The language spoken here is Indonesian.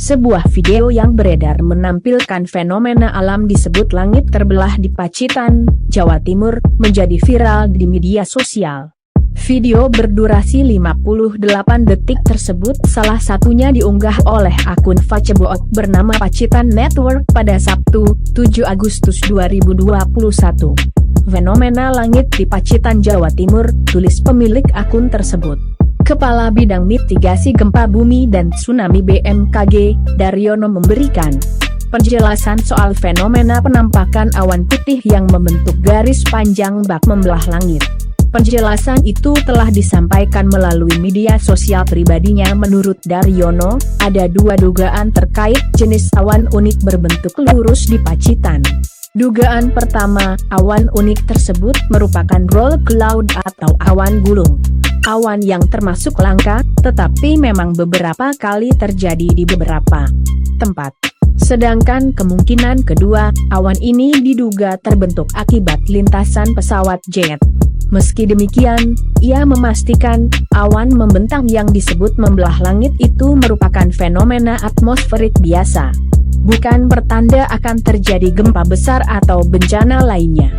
Sebuah video yang beredar menampilkan fenomena alam disebut langit terbelah di Pacitan, Jawa Timur, menjadi viral di media sosial. Video berdurasi 58 detik tersebut salah satunya diunggah oleh akun Facebook bernama Pacitan Network pada Sabtu, 7 Agustus 2021. Fenomena langit di Pacitan, Jawa Timur, tulis pemilik akun tersebut. Kepala Bidang Mitigasi Gempa Bumi dan Tsunami BMKG, Daryono memberikan penjelasan soal fenomena penampakan awan putih yang membentuk garis panjang bak membelah langit. Penjelasan itu telah disampaikan melalui media sosial pribadinya. Menurut Daryono, ada dua dugaan terkait jenis awan unik berbentuk lurus di Pacitan. Dugaan pertama, awan unik tersebut merupakan roll cloud atau awan gulung. Awan yang termasuk langka, tetapi memang beberapa kali terjadi di beberapa tempat. Sedangkan kemungkinan kedua, awan ini diduga terbentuk akibat lintasan pesawat jet. Meski demikian, ia memastikan, awan membentang yang disebut membelah langit itu merupakan fenomena atmosferik biasa, bukan bertanda akan terjadi gempa besar atau bencana lainnya.